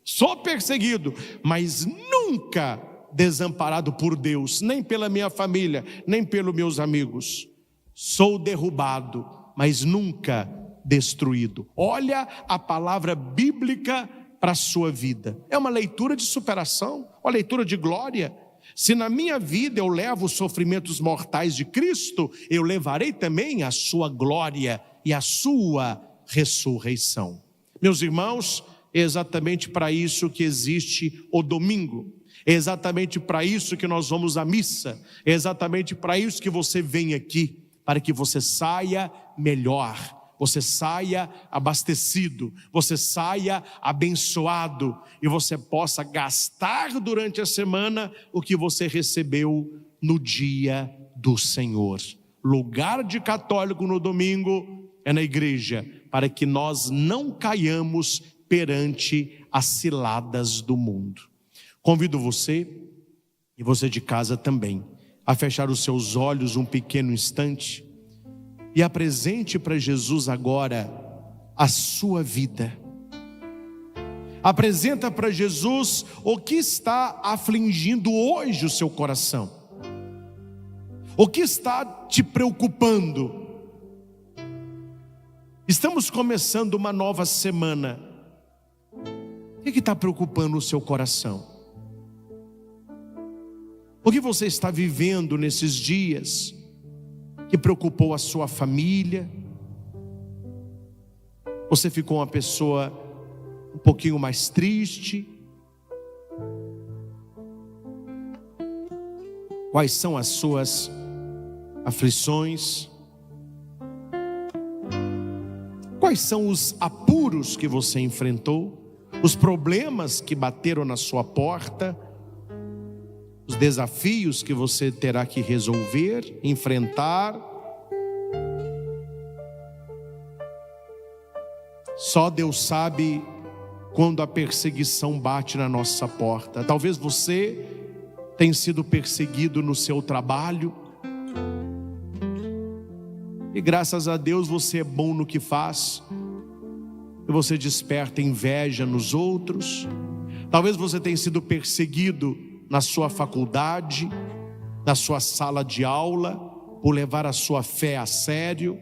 Sou perseguido, mas nunca desamparado por Deus, nem pela minha família, nem pelos meus amigos. Sou derrubado, mas nunca destruído. Olha a palavra bíblica para a sua vida. É uma leitura de superação, uma leitura de glória. Se na minha vida eu levo os sofrimentos mortais de Cristo, eu levarei também a sua glória e a sua ressurreição. Meus irmãos, é exatamente para isso que existe o domingo. É exatamente para isso que nós vamos à missa. É exatamente para isso que você vem aqui, para que você saia melhor, você saia abastecido, você saia abençoado e você possa gastar durante a semana o que você recebeu no dia do Senhor. Lugar de católico no domingo é na igreja, para que nós não caiamos perante as ciladas do mundo. Convido você, e você de casa também, a fechar os seus olhos um pequeno instante e apresente para Jesus agora a sua vida. Apresenta para Jesus o que está afligindo hoje o seu coração. O que está te preocupando? Estamos começando uma nova semana. O que está preocupando o seu coração? O que você está vivendo nesses dias que preocupou a sua família? Você ficou uma pessoa um pouquinho mais triste? Quais são as suas aflições? Quais são os apuros que você enfrentou? Os problemas que bateram na sua porta? Os desafios que você terá que resolver, enfrentar? Só Deus sabe quando a perseguição bate na nossa porta. Talvez você tenha sido perseguido no seu trabalho, e graças a Deus você é bom no que faz, e você desperta inveja nos outros. Talvez você tenha sido perseguido na sua faculdade, na sua sala de aula, por levar a sua fé a sério.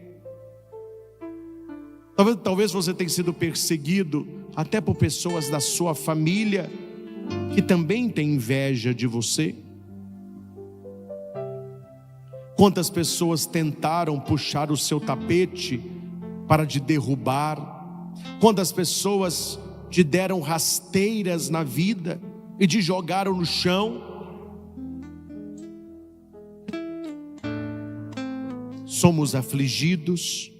Talvez você tenha sido perseguido até por pessoas da sua família que também têm inveja de você. Quantas pessoas tentaram puxar o seu tapete para te derrubar? Quantas pessoas te deram rasteiras na vida e te jogaram no chão? Somos afligidos,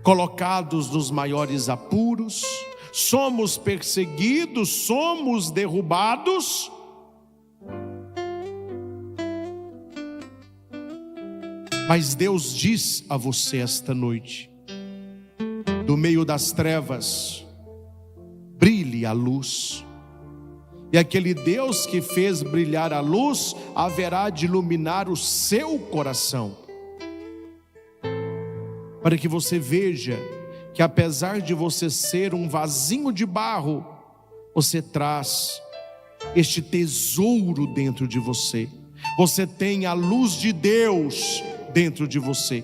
colocados nos maiores apuros, somos perseguidos, somos derrubados. Mas Deus diz a você esta noite: do meio das trevas brilhe a luz. E aquele Deus que fez brilhar a luz haverá de iluminar o seu coração, para que você veja que apesar de você ser um vasinho de barro, você traz este tesouro dentro de você. Você tem a luz de Deus dentro de você.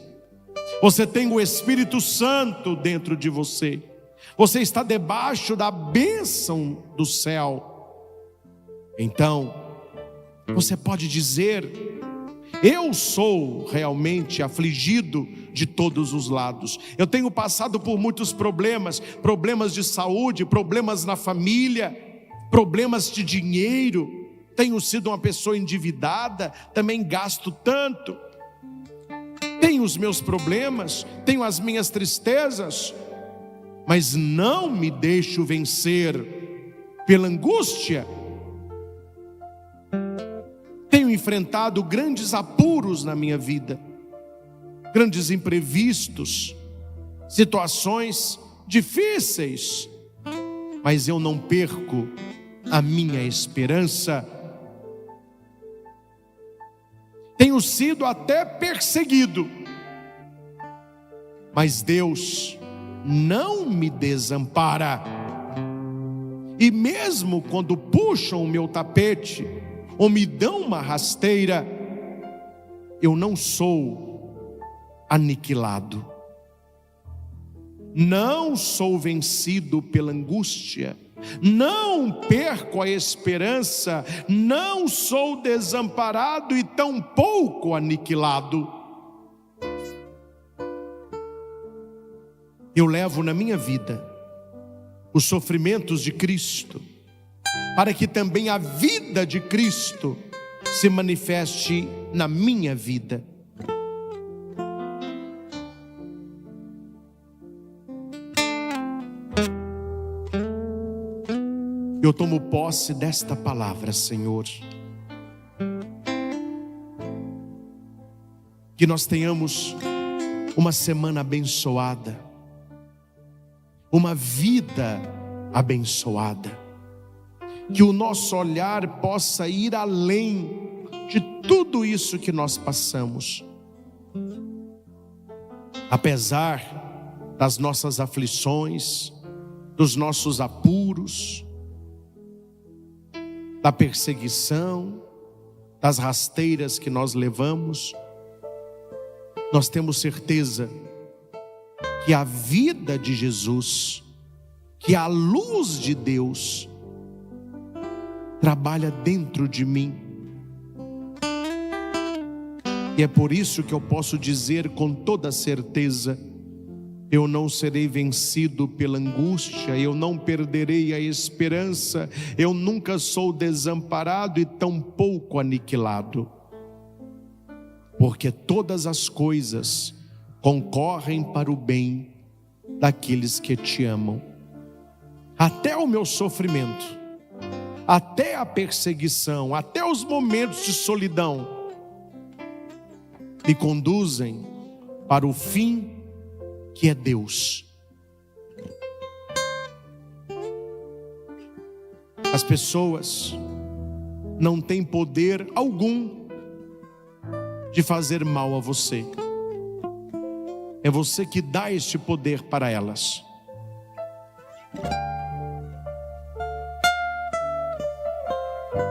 Você tem o Espírito Santo dentro de você. Você está debaixo da bênção do céu. Então, você pode dizer: eu sou realmente afligido de todos os lados. Eu tenho passado por muitos problemas, problemas de saúde, problemas na família, problemas de dinheiro. Tenho sido uma pessoa endividada, também gasto tanto. Tenho os meus problemas, tenho as minhas tristezas, mas não me deixo vencer pela angústia. Tenho enfrentado grandes apuros na minha vida, grandes imprevistos, situações difíceis, mas eu não perco a minha esperança. Tenho sido até perseguido, mas Deus não me desampara. E mesmo quando puxam o meu tapete ou me dão uma rasteira, eu não sou aniquilado. Não sou vencido pela angústia. Não perco a esperança, não sou desamparado e tampouco aniquilado. eu levo na minha vida os sofrimentos de Cristo, para que também a vida de Cristo se manifeste na minha vida. Eu tomo posse desta palavra, Senhor. Que nós tenhamos uma semana abençoada, uma vida abençoada. Que o nosso olhar possa ir além de tudo isso que nós passamos. Apesar das nossas aflições, dos nossos apuros, da perseguição, das rasteiras que nós levamos, nós temos certeza que a vida de Jesus, que a luz de Deus trabalha dentro de mim. E é por isso que eu posso dizer com toda certeza: eu não serei vencido pela angústia, eu não perderei a esperança, eu nunca sou desamparado e tampouco aniquilado. Porque todas as coisas concorrem para o bem daqueles que te amam. Até o meu sofrimento, até a perseguição, até os momentos de solidão, me conduzem para o fim, que é Deus. As pessoas não têm poder algum de fazer mal a você. É você que dá este poder para elas.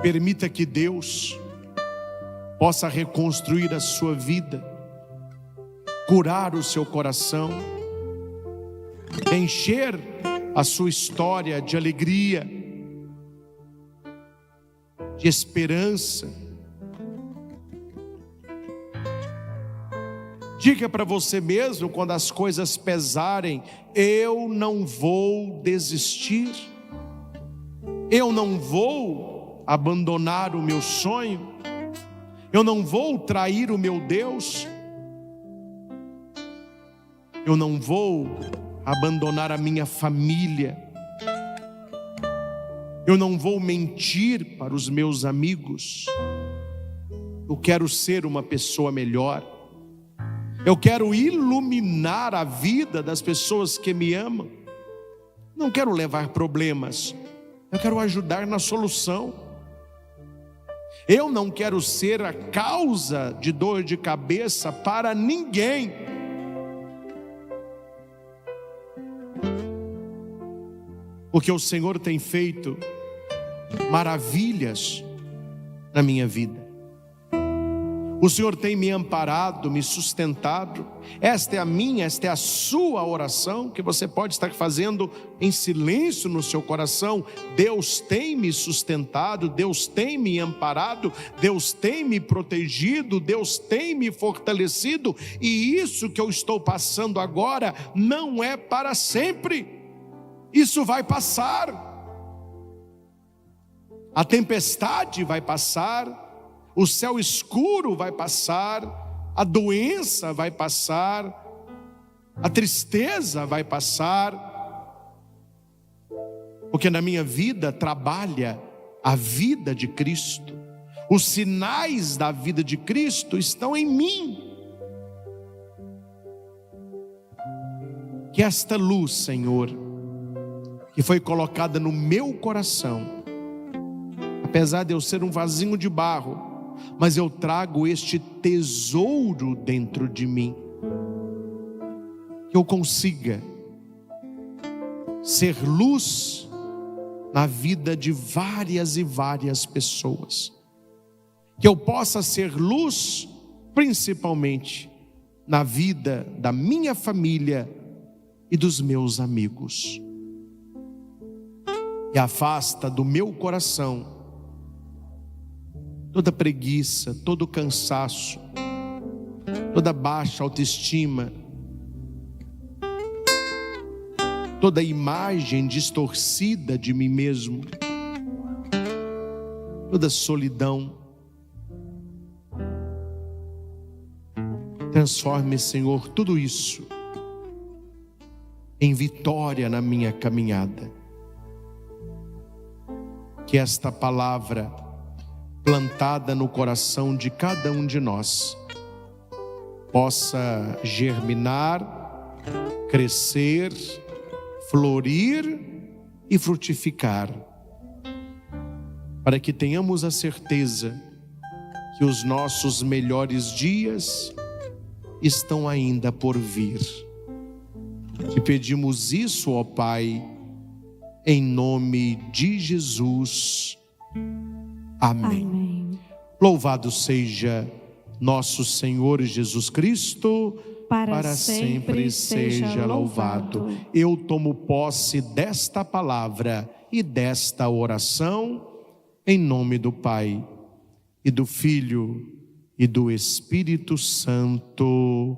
Permita que Deus possa reconstruir a sua vida, curar o seu coração, encher a sua história de alegria, de esperança. Diga para você mesmo, quando as coisas pesarem: eu não vou desistir, eu não vou abandonar o meu sonho, eu não vou trair o meu Deus, eu não vou abandonar a minha família, eu não vou mentir para os meus amigos. Eu quero ser uma pessoa melhor. Eu quero iluminar a vida das pessoas que me amam. Não quero levar problemas, eu quero ajudar na solução. Eu não quero ser a causa de dor de cabeça para ninguém. Porque o Senhor tem feito maravilhas na minha vida. O Senhor tem me amparado, me sustentado. Esta é a minha, esta é a sua oração, que você pode estar fazendo em silêncio no seu coração. Deus tem me sustentado, Deus tem me amparado, Deus tem me protegido, Deus tem me fortalecido. E isso que eu estou passando agora não é para sempre. Isso vai passar. A tempestade vai passar. O céu escuro vai passar, a doença vai passar, a tristeza vai passar, porque na minha vida trabalha a vida de Cristo. Os sinais da vida de Cristo estão em mim. Que esta luz, Senhor, que foi colocada no meu coração, apesar de eu ser um vasinho de barro, mas eu trago este tesouro dentro de mim, que eu consiga ser luz na vida de várias e várias pessoas, que eu possa ser luz principalmente na vida da minha família e dos meus amigos. E afasta do meu coração toda preguiça, todo cansaço, toda baixa autoestima, toda imagem distorcida de mim mesmo, toda solidão. Transforme, Senhor, tudo isso em vitória na minha caminhada. Que esta palavra, plantada no coração de cada um de nós, possa germinar, crescer, florir e frutificar, para que tenhamos a certeza que os nossos melhores dias estão ainda por vir. Te pedimos isso, ó Pai, em nome de Jesus. Amém. Amém. Louvado seja nosso Senhor Jesus Cristo, para sempre seja louvado. Eu tomo posse desta palavra e desta oração em nome do Pai e do Filho e do Espírito Santo.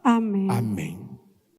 Amém. Amém.